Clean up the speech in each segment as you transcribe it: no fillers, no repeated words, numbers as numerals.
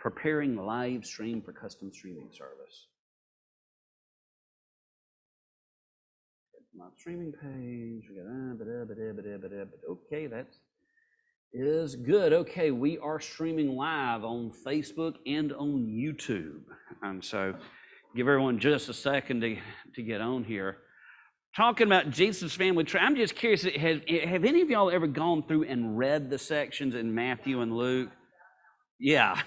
preparing the live stream for custom streaming service. My streaming page, we got okay, that is good. Okay, we are streaming live on Facebook and on YouTube. And so give everyone just a second to get on here. Talking about Jesus' family tree, I'm just curious, have any of y'all ever gone through and read the sections in Matthew and Luke? Yeah.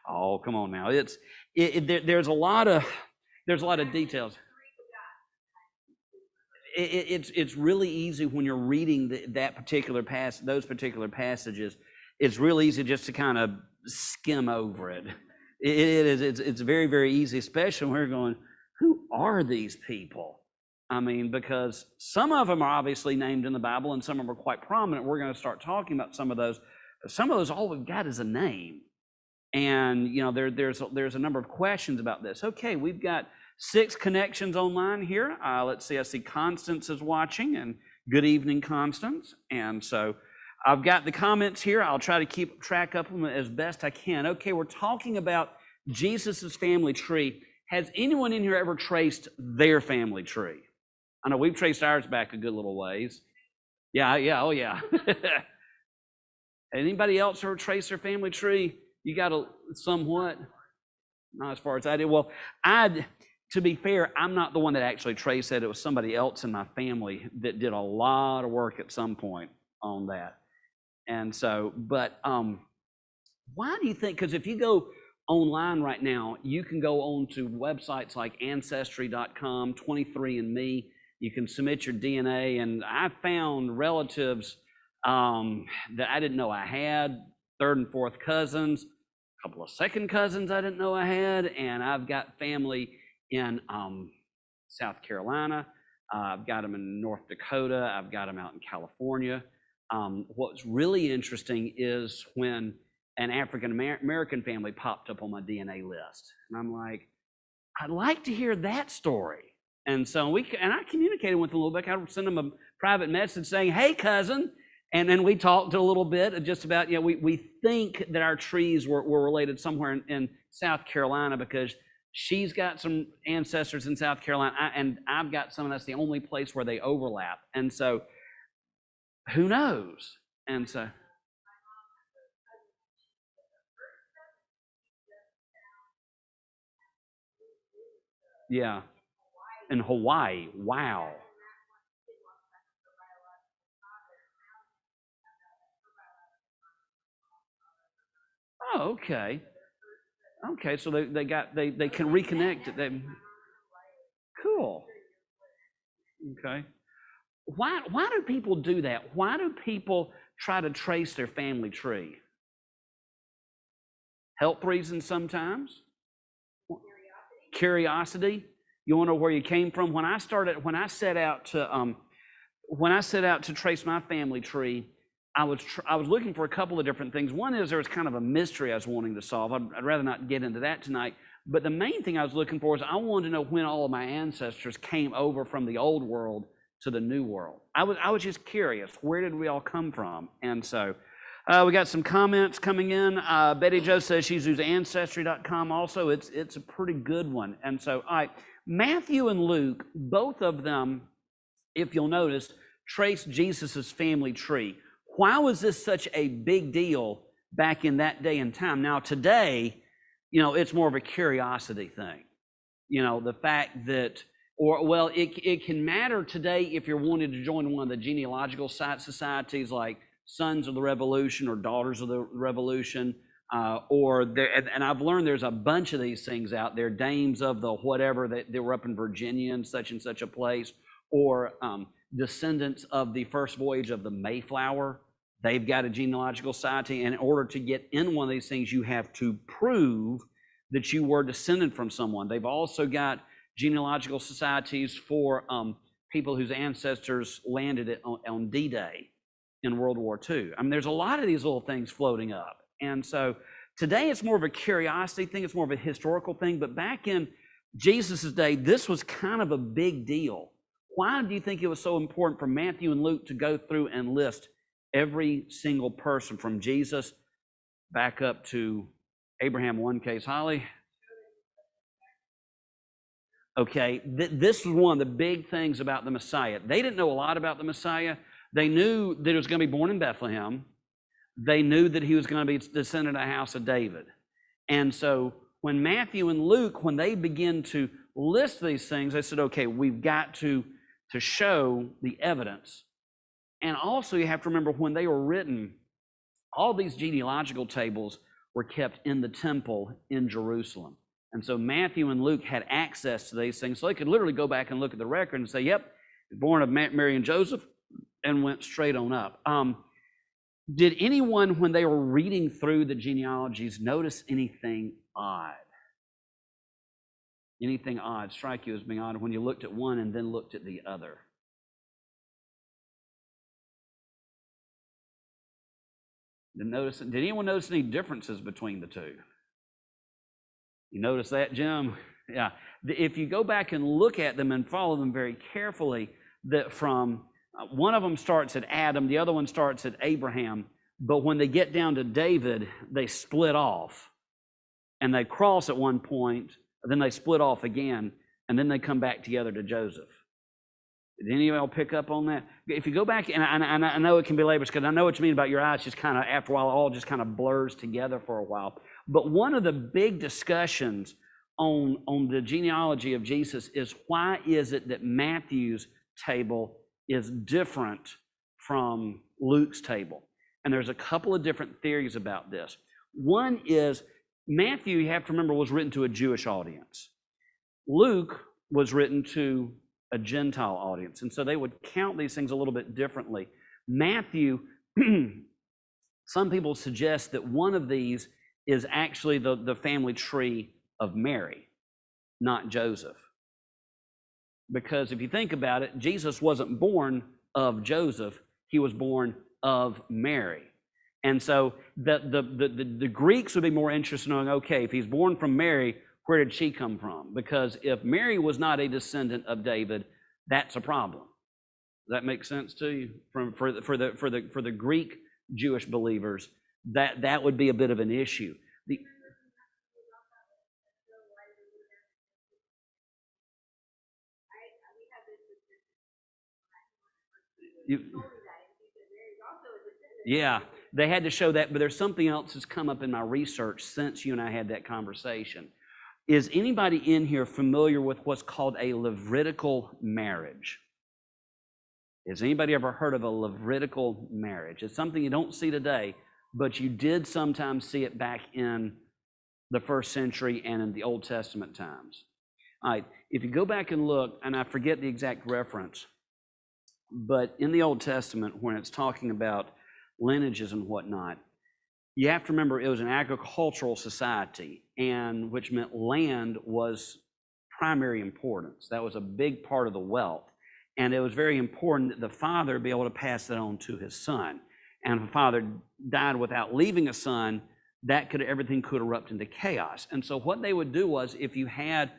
Oh, come on now. There's a lot of details. It's really easy when you're reading those particular passages. It's real easy just to kind of skim over it. It's very, very easy, especially when we're going, who are these people? I mean, because some of them are obviously named in the Bible and some of them are quite prominent. We're going to start talking about some of those. Some of those, all we've got is a name. And, you know, there's a number of questions about this. Okay, we've got 6 connections online here. Let's see, I see Constance is watching, and good evening, Constance. And so I've got the comments here. I'll try to keep track of them as best I can. Okay, we're talking about Jesus's family tree. Has anyone in here ever traced their family tree? I know we've traced ours back a good little ways. Yeah, oh yeah. Anybody else ever traced their family tree? You got a somewhat? Not as far as I did. Well, to be fair, I'm not the one that actually traced it. It was somebody else in my family that did a lot of work at some point on that. And so, but why do you think? Because if you go online right now, you can go on to websites like Ancestry.com, 23andMe. You can submit your DNA, and I found relatives that I didn't know I had, 3rd and 4th cousins, a couple of 2nd cousins I didn't know I had, and I've got family in South Carolina. I've got them in North Dakota. I've got them out in California. What's really interesting is when an African American family popped up on my DNA list, and I'm like, I'd like to hear that story. And so I communicated with them a little bit. I sent them a private message saying, "Hey, cousin." And then we talked a little bit just about, you know, we think that our trees were related somewhere in South Carolina because she's got some ancestors in South Carolina, and I've got some, and that's the only place where they overlap. And so, who knows? And so, yeah, in Hawaii, wow. Oh, okay. Okay, so they can reconnect it. Cool. Okay. Why do people do that? Why do people try to trace their family tree? Health reasons sometimes. Curiosity. You want to know where you came from? When I set out to trace my family tree, I was looking for a couple of different things. One is there was kind of a mystery I was wanting to solve. I'd rather not get into that tonight. But the main thing I was looking for is I wanted to know when all of my ancestors came over from the old world to the new world. I was just curious, where did we all come from? And so we got some comments coming in. Betty Jo says she's used Ancestry.com also. It's a pretty good one. And so, all right, Matthew and Luke, both of them, if you'll notice, trace Jesus's family tree. Why was this such a big deal back in that day and time? Now, today, you know, it's more of a curiosity thing. You know, the fact that, it can matter today if you're wanting to join one of the genealogical societies like Sons of the Revolution or Daughters of the Revolution, and I've learned there's a bunch of these things out there, Dames of the whatever, that they were up in Virginia and such a place, or descendants of the first voyage of the Mayflower. They've got a genealogical society, and in order to get in one of these things, you have to prove that you were descended from someone. They've also got genealogical societies for people whose ancestors landed on D-Day in World War II. I mean, there's a lot of these little things floating up. And so today it's more of a curiosity thing, it's more of a historical thing, but back in Jesus' day, this was kind of a big deal. Why do you think it was so important for Matthew and Luke to go through and list Every single person from Jesus back up to Abraham, one case, Holly. Okay, this was one of the big things about the Messiah. They didn't know a lot about the Messiah. They knew that he was going to be born in Bethlehem. They knew that he was going to be descendant of the house of David. And so when Matthew and Luke, when they begin to list these things, they said, okay, we've got to show the evidence. And also you have to remember when they were written, all these genealogical tables were kept in the temple in Jerusalem. And so Matthew and Luke had access to these things. So they could literally go back and look at the record and say, yep, born of Mary and Joseph, and went straight on up. Did anyone, when they were reading through the genealogies, notice anything odd? Anything odd strike you as being odd when you looked at one and then looked at the other? Did anyone notice any differences between the two? You notice that, Jim? Yeah. If you go back and look at them and follow them very carefully, that from one of them starts at Adam, the other one starts at Abraham, but when they get down to David, they split off. And they cross at one point, then they split off again, and then they come back together to Joseph. Did any of y'all pick up on that? If you go back, and I know it can be laborious, because I know what you mean about your eyes just kind of, after a while, it all just kind of blurs together for a while. But one of the big discussions on the genealogy of Jesus is, why is it that Matthew's table is different from Luke's table? And there's a couple of different theories about this. One is, Matthew, you have to remember, was written to a Jewish audience. Luke was written to a Gentile audience. And so they would count these things a little bit differently. Matthew, some people suggest that one of these is actually the family tree of Mary, not Joseph. Because if you think about it, Jesus wasn't born of Joseph, he was born of Mary. And so the Greeks would be more interested in knowing, okay, if he's born from Mary, where did she come from? Because if Mary was not a descendant of David, that's a problem. Does that make sense to you? For the Greek Jewish believers, that would be a bit of an issue. Yeah, they had to show that, but there's something else that's come up in my research since you and I had that conversation. Is anybody in here familiar with what's called a Levitical marriage? Has anybody ever heard of a Levitical marriage? It's something you don't see today, but you did sometimes see it back in the first century and in the Old Testament times. All right, if you go back and look, and I forget the exact reference, but in the Old Testament, when it's talking about lineages and whatnot, you have to remember it was an agricultural society, and which meant land was primary importance. That was a big part of the wealth. And it was very important that the father be able to pass that on to his son. And if a father died without leaving a son, everything could erupt into chaos. And so what they would do was, if you had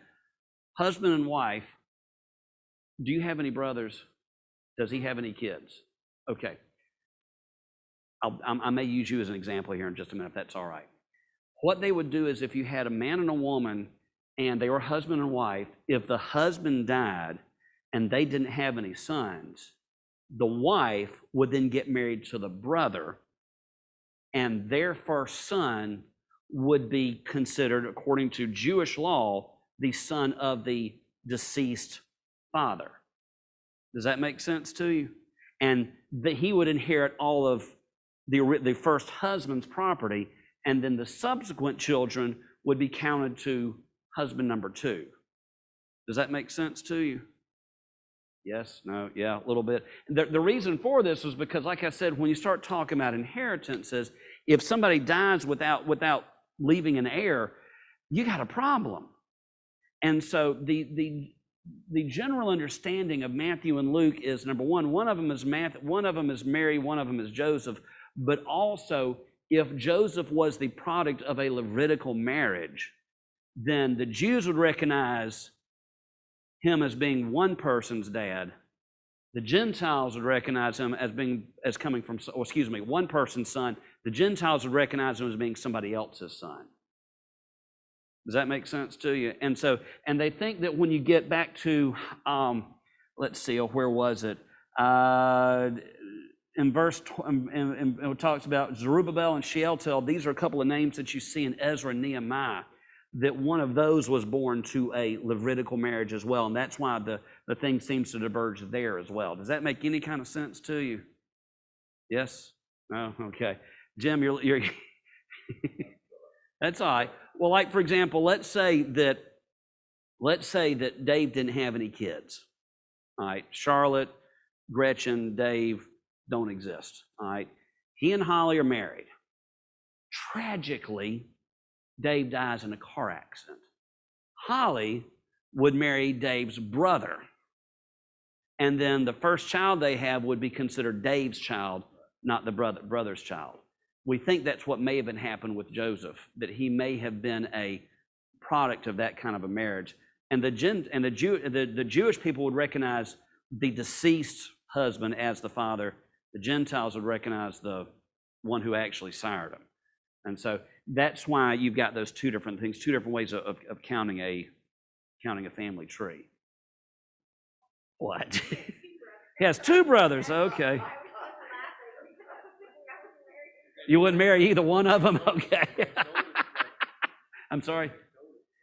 husband and wife, do you have any brothers? Does he have any kids? Okay. I may use you as an example here in just a minute, if that's all right. What they would do is, if you had a man and a woman and they were husband and wife, if the husband died and they didn't have any sons, the wife would then get married to the brother, and their first son would be considered, according to Jewish law, the son of the deceased father. Does that make sense to you? And that he would inherit all of the first husband's property, and then the subsequent children would be counted to husband number two. Does that make sense to you? Yes? No? Yeah, a little bit. The reason for this is because, like I said, when you start talking about inheritances, if somebody dies without leaving an heir, you got a problem. And so the general understanding of Matthew and Luke is, number one of them is one of them is Mary, one of them is Joseph. But also, if Joseph was the product of a Levitical marriage, then the Jews would recognize him as being one person's dad, The Gentiles would recognize him as coming from, or excuse me, one person's son. The Gentiles would recognize him as being somebody else's son. Does that make sense to you? And they think that when you get back to, let's see, where was it? In verse, it talks about Zerubbabel and Shealtiel. These are a couple of names that you see in Ezra and Nehemiah, that one of those was born to a Levitical marriage as well. And that's why the thing seems to diverge there as well. Does that make any kind of sense to you? Yes? No? Okay. Jim, you're that's all right. Well, like, for example, let's say that Dave didn't have any kids. All right. Charlotte, Gretchen, Dave don't exist. All right. He and Holly are married. Tragically, Dave dies in a car accident. Holly would marry Dave's brother. And then the first child they have would be considered Dave's child, not the brother's child. We think that's what may have been happened with Joseph, that he may have been a product of that kind of a marriage. And the Jewish people would recognize the deceased husband as the father. The Gentiles would recognize the one who actually sired him. And so that's why you've got those two different things, two different ways of counting a family tree. What? He has two brothers. Okay. You wouldn't marry either one of them? Okay. I'm sorry?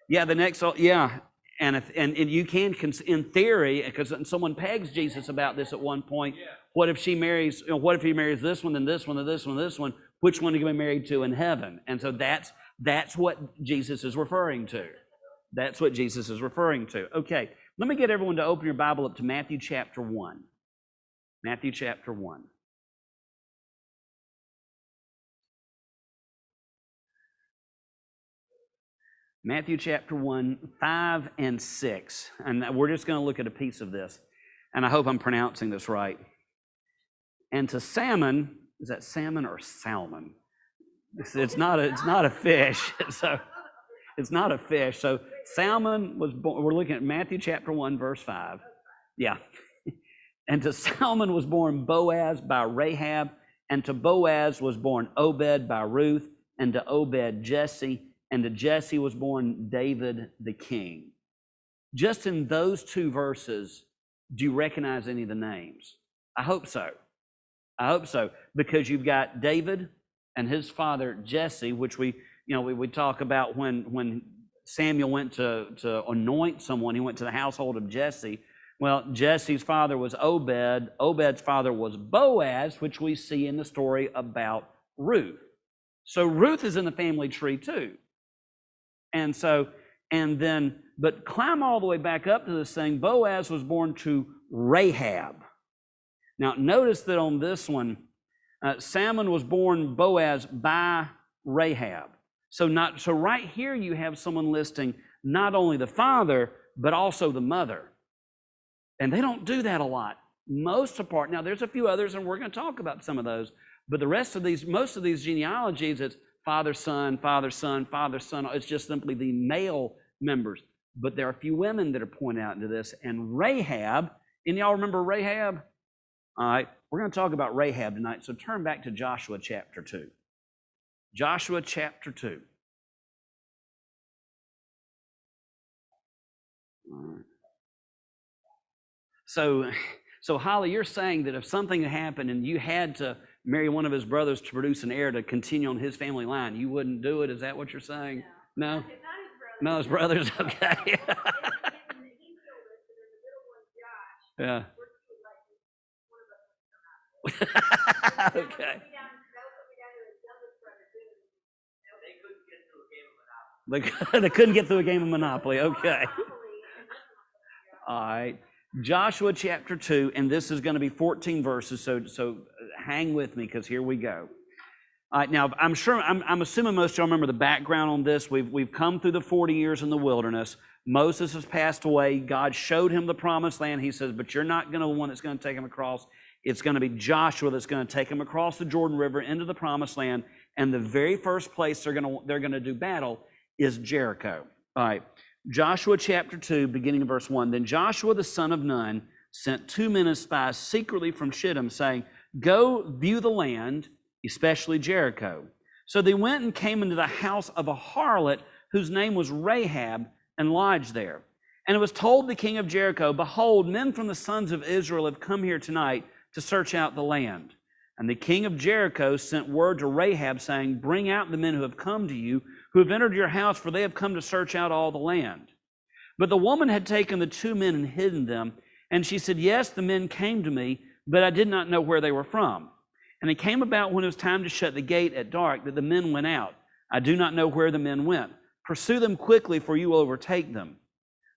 Yeah, the next, yeah. And you can, in theory, because someone pegs Jesus about this at one point, what if he marries this one, then this one, then this one, this one? Which one are you going to be married to in heaven? And so that's what Jesus is referring to. That's what Jesus is referring to. Okay, let me get everyone to open your Bible up to Matthew chapter 1. Matthew chapter 1. Matthew chapter 1, 5 and 6. And we're just going to look at a piece of this. And I hope I'm pronouncing this right. And to Salmon, is that salmon or salmon? It's not a fish. So it's not a fish. So Salmon was born, we're looking at Matthew chapter 1, verse 5. Yeah. And to Salmon was born Boaz by Rahab, and to Boaz was born Obed by Ruth, and to Obed Jesse, and to Jesse was born David the king. Just in those two verses, do you recognize any of the names? I hope so. I hope so, because you've got David and his father Jesse, which we talk about when Samuel went to anoint someone. He went to the household of Jesse. Well, Jesse's father was Obed. Obed's father was Boaz, which we see in the story about Ruth. So Ruth is in the family tree too. But climb all the way back up to this thing. Boaz was born to Rahab. Now, notice that on this one, Salmon was born Boaz by Rahab. So right here you have someone listing not only the father, but also the mother. And they don't do that a lot. Most of the part, now there's a few others, and we're going to talk about some of those, but most of these genealogies, it's father, son, father, son, father, son. It's just simply the male members. But there are a few women that are pointed out into this. And Rahab, and y'all remember Rahab? All right, we're going to talk about Rahab tonight. So turn back to Joshua chapter 2. Joshua chapter 2. All right. So Holly, you're saying that if something had happened and you had to marry one of his brothers to produce an heir to continue on his family line, you wouldn't do it? Is that what you're saying? No? No, his brothers? Okay. Yeah. Okay. They couldn't get through a game of Monopoly. Okay. All right. Joshua chapter 2, and this is going to be 14 verses, so hang with me because here we go. All right, now I'm assuming most of y'all remember the background on this. We've come through the 40 years in the wilderness. Moses has passed away. God showed him the promised land. He says, but you're not going to be the one that's going to take him across. It's going to be Joshua that's going to take him across the Jordan River into the promised land. And the very first place they're going to do battle is Jericho. All right. Joshua chapter 2, beginning of verse 1. Then Joshua the son of Nun sent 2 men as spies secretly from Shittim, saying, "Go view the land, especially Jericho." So they went and came into the house of a harlot whose name was Rahab, and lodged there. And it was told the king of Jericho, "Behold, men from the sons of Israel have come here tonight to search out the land." And the king of Jericho sent word to Rahab, saying, "Bring out the men who have come to you, who have entered your house, for they have come to search out all the land." But the woman had taken the 2 men and hidden them. And she said, "Yes, the men came to me, but I did not know where they were from. And it came about when it was time to shut the gate at dark that the men went out. I do not know where the men went. Pursue them quickly, for you will overtake them."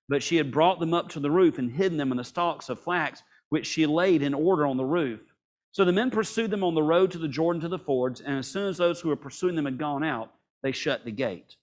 But she had brought them up to the roof and hidden them in the stalks of flax, which she laid in order on the roof. So the men pursued them on the road to the Jordan to the fords, and as soon as those who were pursuing them had gone out, they shut the gate.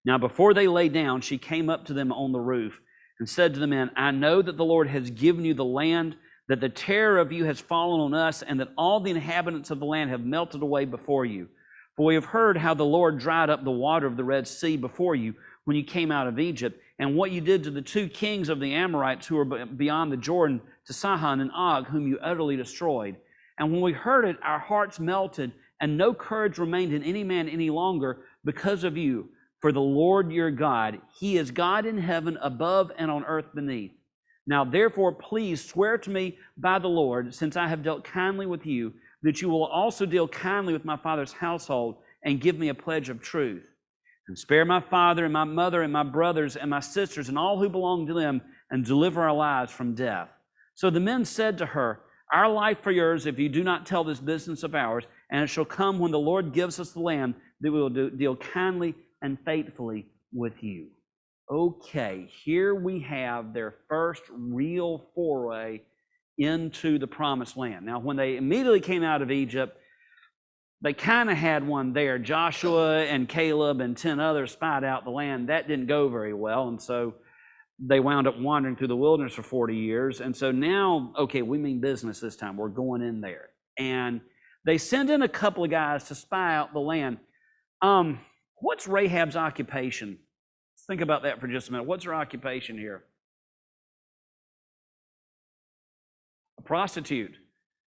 Now before they lay down, she came up to them on the roof and said to the men, "I know that the Lord has given you the land, that the terror of you has fallen on us, and that all the inhabitants of the land have melted away before you. For we have heard how the Lord dried up the water of the Red Sea before you when you came out of Egypt, and what you did to the 2 kings of the Amorites who were beyond the Jordan, to Sihon and Og, whom you utterly destroyed. And when we heard it, our hearts melted, and no courage remained in any man any longer because of you. For the Lord your God, He is God in heaven above and on earth beneath. Now therefore, please swear to me by the Lord, since I have dealt kindly with you, that you will also deal kindly with my father's household, and give me a pledge of truth. And spare my father and my mother and my brothers and my sisters and all who belong to them, and deliver our lives from death." So the men said to her, "Our life for yours, if you do not tell this business of ours, and it shall come when the Lord gives us the land, that we will deal kindly and faithfully with you." Okay, here we have their first real foray into the promised land. Now, when they immediately came out of Egypt, they kind of had one there. Joshua and Caleb and 10 others spied out the land. That didn't go very well, and so they wound up wandering through the wilderness for 40 years. And so now, okay, we mean business this time. We're going in there. And they send in a couple of guys to spy out the land. What's Rahab's occupation? Let's think about that for just a minute. What's her occupation here? A prostitute.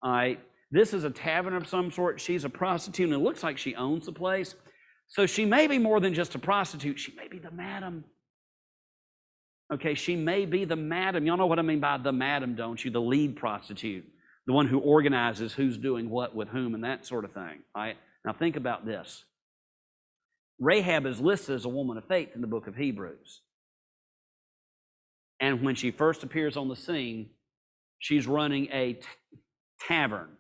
All right. This is a tavern of some sort. She's a prostitute, and it looks like she owns the place. So she may be more than just a prostitute. She may be the madam. Okay, she may be the madam. Y'all know what I mean by the madam, don't you? The lead prostitute. The one who organizes who's doing what with whom and that sort of thing. All right? Now think about this. Rahab is listed as a woman of faith in the book of Hebrews. And when she first appears on the scene, she's running a tavern.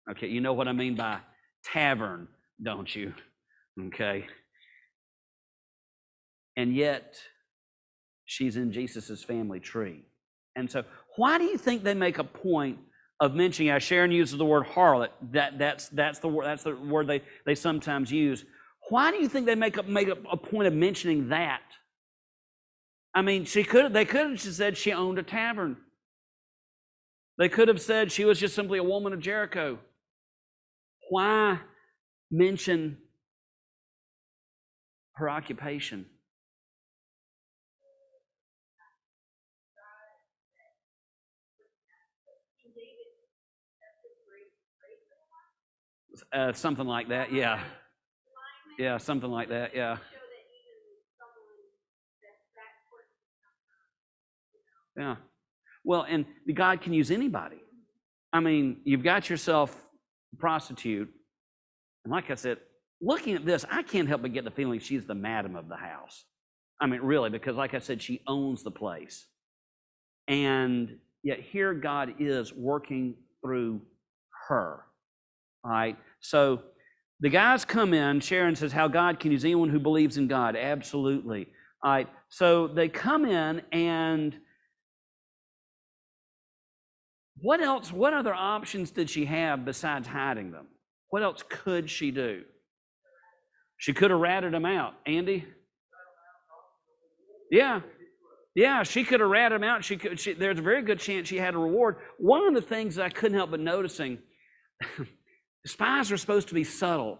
Okay, you know what I mean by tavern, don't you? Okay. And yet, she's in Jesus' family tree. And so, why do you think they make a point of mentioning, as Sharon uses the word harlot, that's the word they sometimes use. Why do you think they make a point of mentioning that? I mean, they could have just said she owned a tavern. They could have said she was just simply a woman of Jericho. Why mention her occupation? Something like that, yeah. Yeah, something like that, yeah. Yeah. Well, and God can use anybody. I mean, you've got yourself a prostitute, and like I said, looking at this, I can't help but get the feeling she's the madam of the house. I mean, really, because like I said, she owns the place. And yet here God is working through her. All right? So the guys come in. Sharon says, how God can use anyone who believes in God. Absolutely. All right. So they come in, and what else? What other options did she have besides hiding them? What else could she do? She could have ratted them out. Andy? Yeah. Yeah, she could have ratted them out. There's a very good chance she had a reward. One of the things that I couldn't help but noticing, spies are supposed to be subtle.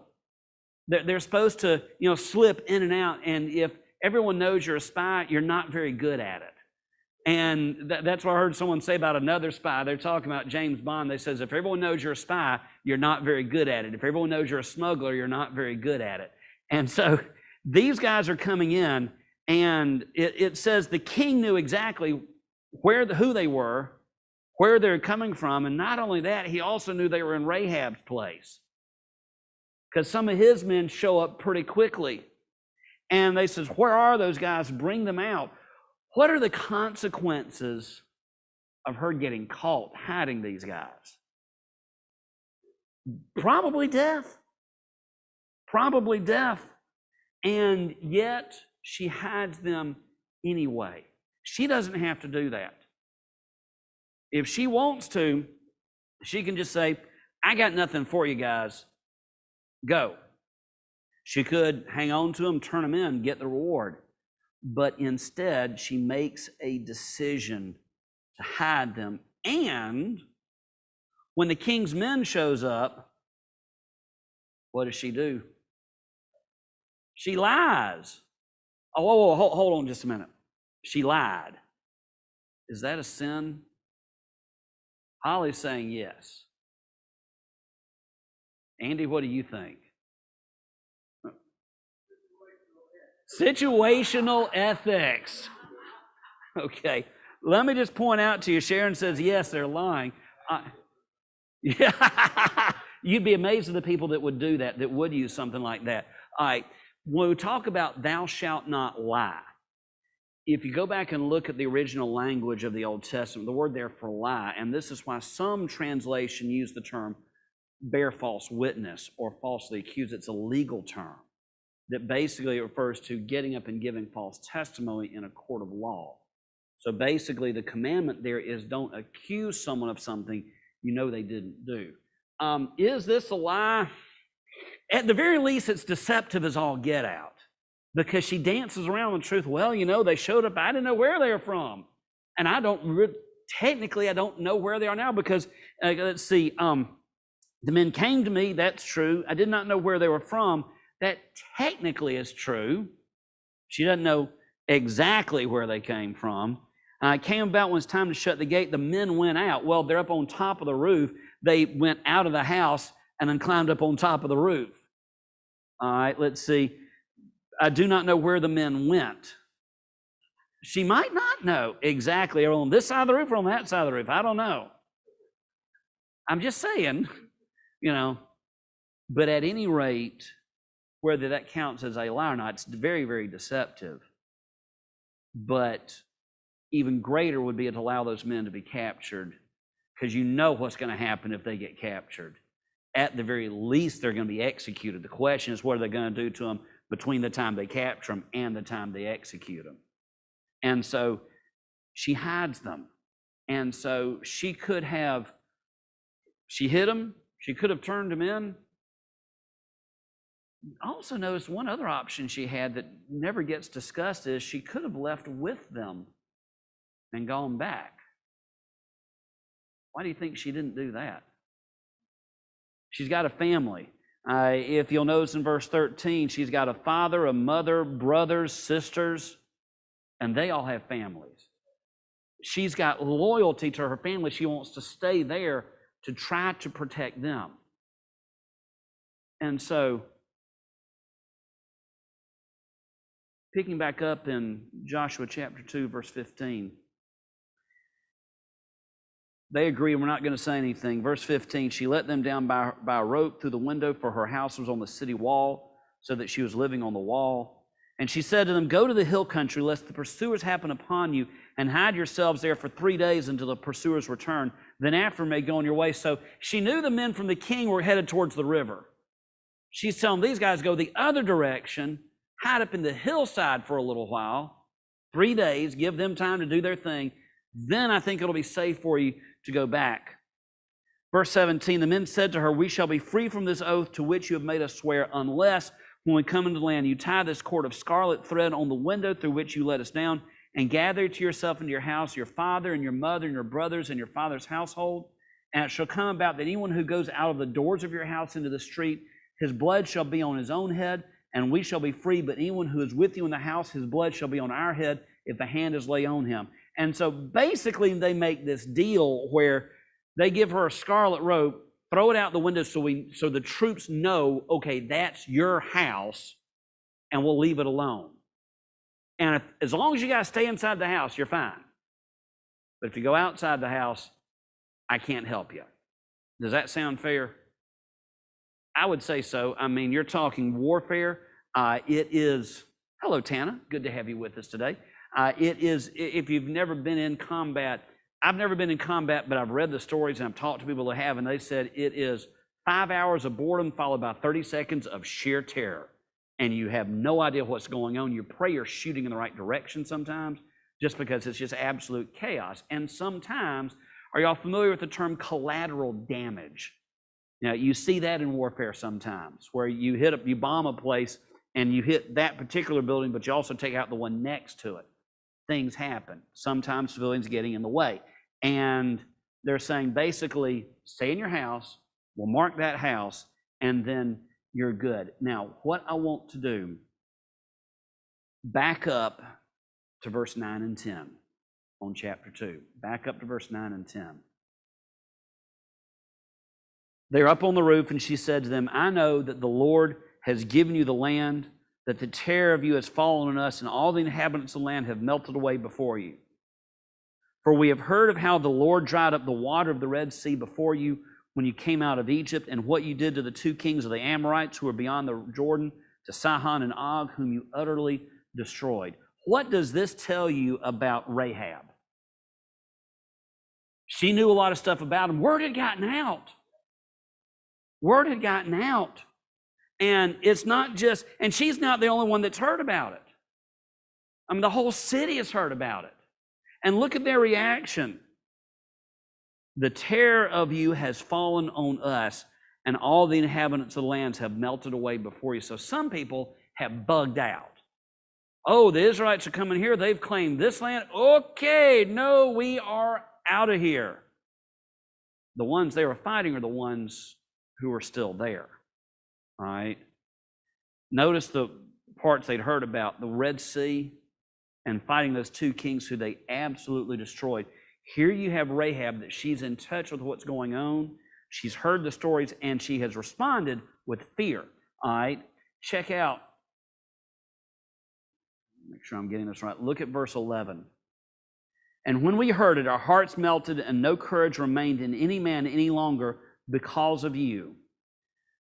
They're supposed to, slip in and out. And if everyone knows you're a spy, you're not very good at it. And that's what I heard someone say about another spy. They're talking about James Bond. They says, if everyone knows you're a spy, you're not very good at it. If everyone knows you're a smuggler, you're not very good at it. And so these guys are coming in, and it says the king knew exactly who they were, where they're coming from. And not only that, he also knew they were in Rahab's place, because some of his men show up pretty quickly. And they says, where are those guys? Bring them out. What are the consequences of her getting caught hiding these guys? Probably death. Probably death. And yet she hides them anyway. She doesn't have to do that. If she wants to, she can just say, I got nothing for you guys. Go. She could hang on to them, turn them in, get the reward. But instead, she makes a decision to hide them. And when the king's men shows up, what does she do? She lies. Oh, hold on just a minute. She lied. Is that a sin? Holly's saying yes. Andy, what do you think? Situational ethics. Okay, let me just point out to you, Sharon says, yes, they're lying. Yeah, you'd be amazed at the people that would do that would use something like that. All right, when we talk about thou shalt not lie, if you go back and look at the original language of the Old Testament, the word there for lie, and this is why some translation use the term bear false witness or falsely accuse. It's a legal term that basically refers to getting up and giving false testimony in a court of law. So basically the commandment there is don't accuse someone of something you know they didn't do. Is this a lie? At the very least, it's deceptive as all get out, because she dances around with truth. Well, you know, they showed up. I didn't know where they were from. And technically, I don't know where they are now, because, let's see, the men came to me. That's true. I did not know where they were from. That technically is true. She doesn't know exactly where they came from. It came about when it's time to shut the gate. The men went out. Well, they're up on top of the roof. They went out of the house and then climbed up on top of the roof. All right, let's see. I do not know where the men went. She might not know exactly. Are on this side of the roof or on that side of the roof? I don't know. I'm just saying, you know. But at any rate, whether that counts as a lie or not, it's very, very deceptive. But even greater would be to allow those men to be captured, because you know what's going to happen if they get captured. At the very least, they're going to be executed. The question is, what are they going to do to them between the time they capture them and the time they execute them? And so she hides them. And so she hid them. She could have turned them in. Also notice one other option she had that never gets discussed is she could have left with them and gone back. Why do you think she didn't do that? She's got a family. If you'll notice in verse 13, she's got a father, a mother, brothers, sisters, and they all have families. She's got loyalty to her family. She wants to stay there to try to protect them. And so, picking back up in Joshua chapter 2, verse 15, they agree, we're not going to say anything. Verse 15, she let them down by a rope through the window, for her house was on the city wall, so that she was living on the wall. And she said to them, go to the hill country, lest the pursuers happen upon you, and hide yourselves there for 3 days until the pursuers return. Then after may go on your way. So she knew the men from the king were headed towards the river. She's telling these guys, go the other direction, hide up in the hillside for a little while, 3 days, give them time to do their thing. Then I think it'll be safe for you to go back. Verse 17, the men said to her, we shall be free from this oath to which you have made us swear, unless when we come into the land, you tie this cord of scarlet thread on the window through which you let us down, and gather to yourself into your house your father and your mother and your brothers and your father's household. And it shall come about that anyone who goes out of the doors of your house into the street, his blood shall be on his own head, and we shall be free. But anyone who is with you in the house, his blood shall be on our head if a hand is laid on him. And so basically they make this deal where they give her a scarlet robe, throw it out the window so the troops know, okay, that's your house, and we'll leave it alone. And as long as you guys stay inside the house, you're fine. But if you go outside the house, I can't help you. Does that sound fair? I would say so. I mean, you're talking warfare. It is, hello, Tana. Good to have you with us today. It is, if you've never been in combat, I've never been in combat, but I've read the stories and I've talked to people that have, and they said it is 5 hours of boredom followed by 30 seconds of sheer terror. And you have no idea what's going on. You pray you're shooting in the right direction sometimes, just because it's just absolute chaos. And sometimes, are y'all familiar with the term collateral damage? Now, you see that in warfare sometimes, where you bomb a place and you hit that particular building, but you also take out the one next to it. Things happen. Sometimes civilians getting in the way. And they're saying basically, stay in your house, we'll mark that house, and then you're good. Now, what I want to do, back up to verse 9 and 10 on chapter 2. Back up to verse 9 and 10. They're up on the roof, and she said to them, I know that the Lord has given you the land, that the terror of you has fallen on us, and all the inhabitants of the land have melted away before you. For we have heard of how the Lord dried up the water of the Red Sea before you when you came out of Egypt, and what you did to the 2 kings of the Amorites who were beyond the Jordan, to Sihon and Og, whom you utterly destroyed. What does this tell you about Rahab? She knew a lot of stuff about him. Word had gotten out. Word had gotten out. And it's not just, and she's not the only one that's heard about it. I mean, the whole city has heard about it. And look at their reaction. The terror of you has fallen on us, and all the inhabitants of the lands have melted away before you. So some people have bugged out. Oh, the Israelites are coming here. They've claimed this land. Okay, no, we are out of here. The ones they were fighting are the ones who are still there. All right. Notice the parts they'd heard about, the Red Sea and fighting those 2 kings who they absolutely destroyed. Here you have Rahab, that she's in touch with what's going on. She's heard the stories and she has responded with fear. All right. Check out. Make sure I'm getting this right. Look at verse 11. And when we heard it, our hearts melted, and no courage remained in any man any longer because of you.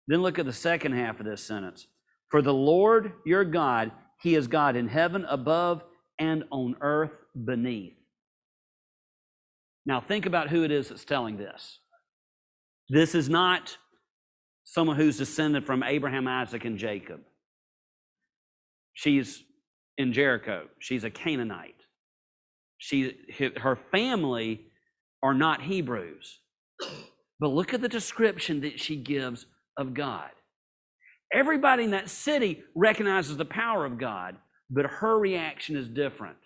Then look at the second half of this sentence. For the Lord your God, He is God in heaven above and on earth beneath. Now think about who it is that's telling this. This is not someone who's descended from Abraham, Isaac, and Jacob. She's in Jericho. She's a Canaanite. Her family are not Hebrews. But look at the description that she gives of God. Everybody in that city recognizes the power of God, but her reaction is different.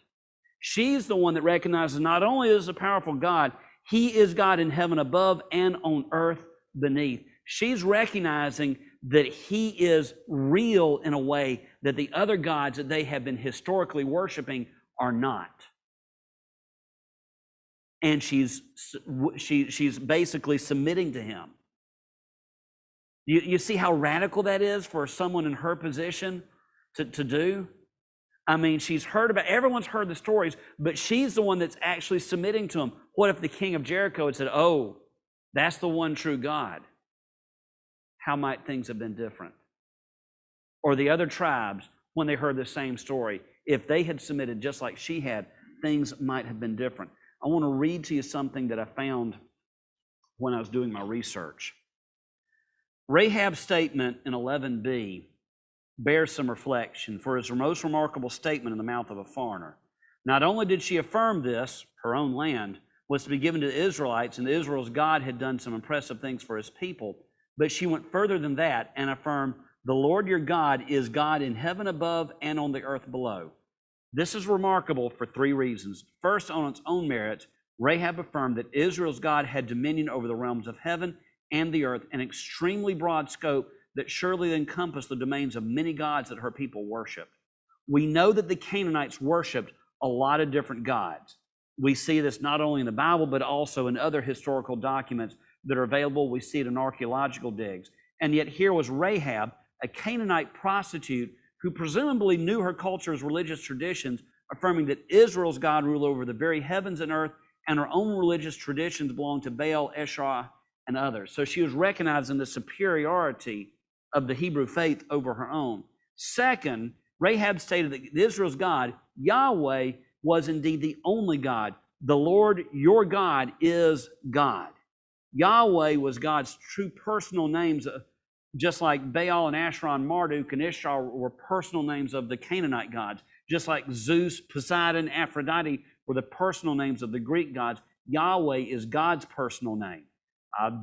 She's the one that recognizes not only is a powerful God, He is God in heaven above and on earth beneath. She's recognizing that He is real in a way that the other gods that they have been historically worshiping are not. And she's basically submitting to Him. You see how radical that is for someone in her position to do? I mean, she's heard about, everyone's heard the stories, but she's the one that's actually submitting to Him. What if the king of Jericho had said, oh, that's the one true God? How might things have been different? Or the other tribes, when they heard the same story, if they had submitted just like she had, things might have been different. I want to read to you something that I found when I was doing my research. Rahab's statement in 11b bears some reflection, for it's her most remarkable statement in the mouth of a foreigner. Not only did she affirm this, her own land was to be given to the Israelites, and Israel's God had done some impressive things for His people, but she went further than that and affirmed, the Lord your God is God in heaven above and on the earth below. This is remarkable for 3 reasons. First, on its own merits, Rahab affirmed that Israel's God had dominion over the realms of heaven and the earth, an extremely broad scope that surely encompassed the domains of many gods that her people worshiped. We know that the Canaanites worshiped a lot of different gods. We see this not only in the Bible, but also in other historical documents that are available. We see it in archaeological digs. And yet here was Rahab, a Canaanite prostitute who presumably knew her culture's religious traditions, affirming that Israel's God ruled over the very heavens and earth, and her own religious traditions belonged to Baal, Eshrah, and others. So she was recognizing the superiority of the Hebrew faith over her own. Second, Rahab stated that Israel's God, Yahweh, was indeed the only God. The Lord, your God, is God. Yahweh was God's true personal names, just like Baal and Asherah and Marduk and Ishtar were personal names of the Canaanite gods. Just like Zeus, Poseidon, Aphrodite were the personal names of the Greek gods, Yahweh is God's personal name.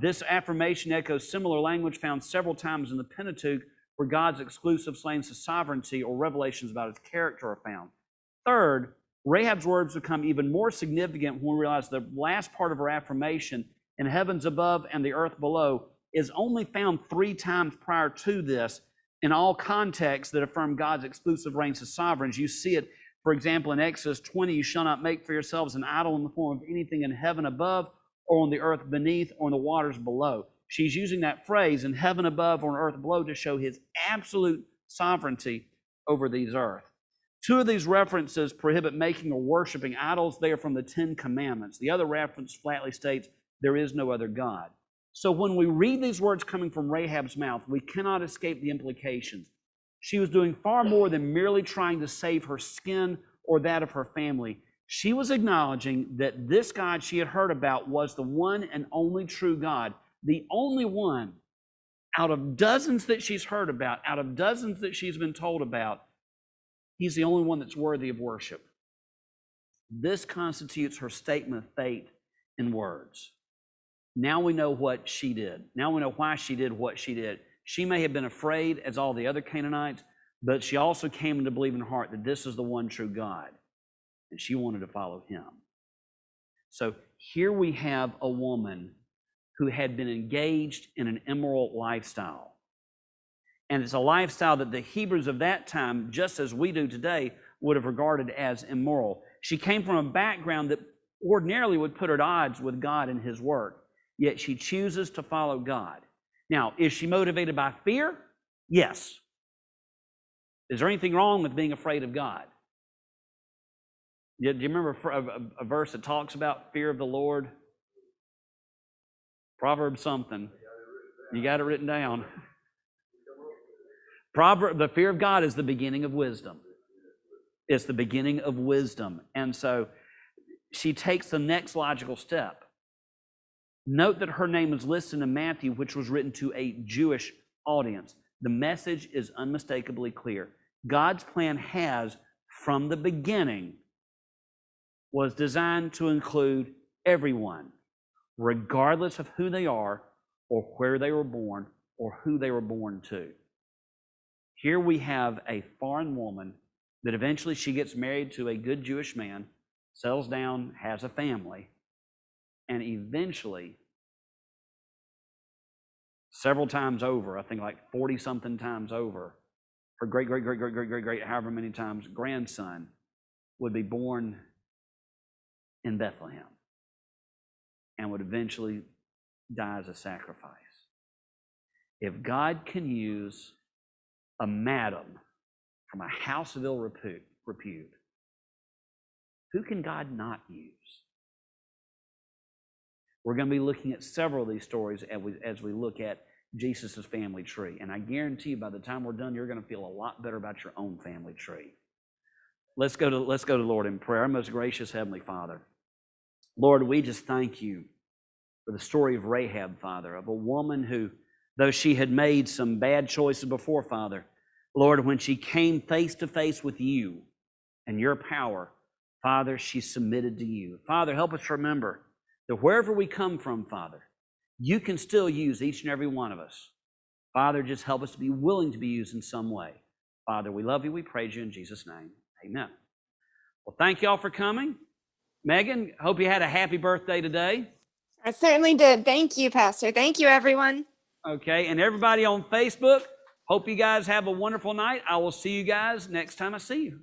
This affirmation echoes similar language found several times in the Pentateuch, where God's exclusive claims to sovereignty or revelations about his character are found. Third, Rahab's words become even more significant when we realize the last part of her affirmation, in heavens above and the earth below, is only found 3 times prior to this in all contexts that affirm God's exclusive reign as sovereign. You see it, for example, in Exodus 20, you shall not make for yourselves an idol in the form of anything in heaven above, or on the earth beneath, or in the waters below. She's using that phrase, in heaven above or on earth below, to show his absolute sovereignty over these earth. 2 of these references prohibit making or worshiping idols. They are from the 10 Commandments. The other reference flatly states, there is no other God. So when we read these words coming from Rahab's mouth, we cannot escape the implications. She was doing far more than merely trying to save her skin or that of her family. She was acknowledging that this God she had heard about was the one and only true God, the only one out of dozens that she's heard about, out of dozens that she's been told about. He's the only one that's worthy of worship. This constitutes her statement of faith in words. Now we know what she did. Now we know why she did what she did. She may have been afraid, as all the other Canaanites, but she also came to believe in her heart that this is the one true God, and she wanted to follow him. So here we have a woman who had been engaged in an immoral lifestyle. And it's a lifestyle that the Hebrews of that time, just as we do today, would have regarded as immoral. She came from a background that ordinarily would put her at odds with God and his work, yet she chooses to follow God. Now, is she motivated by fear? Yes. Is there anything wrong with being afraid of God? Do you remember a verse that talks about fear of the Lord? Proverbs something. You got it written down. The fear of God is the beginning of wisdom. It's the beginning of wisdom. And so she takes the next logical step. Note that her name is listed in Matthew, which was written to a Jewish audience. The message is unmistakably clear. God's plan has, from the beginning, was designed to include everyone, regardless of who they are or where they were born or who they were born to. Here we have a foreign woman that eventually she gets married to a good Jewish man, settles down, has a family, and eventually, several times over, I think like 40-something times over, her great, however many times, grandson would be born in Bethlehem and would eventually die as a sacrifice. If God can use a madam from a house of ill repute, who can God not use? We're going to be looking at several of these stories as we look at Jesus' family tree. And I guarantee you by the time we're done, you're going to feel a lot better about your own family tree. Let's go to the Lord in prayer. Our most gracious Heavenly Father, Lord, we just thank you for the story of Rahab, Father, of a woman who, though she had made some bad choices before, Father, Lord, when she came face to face with you and your power, Father, she submitted to you. Father, help us remember that wherever we come from, Father, you can still use each and every one of us. Father, just help us to be willing to be used in some way. Father, we love you. We praise you in Jesus' name. Amen. Well, thank you all for coming. Megan, hope you had a happy birthday today. I certainly did. Thank you, Pastor. Thank you, everyone. Okay, and everybody on Facebook, hope you guys have a wonderful night. I will see you guys next time I see you.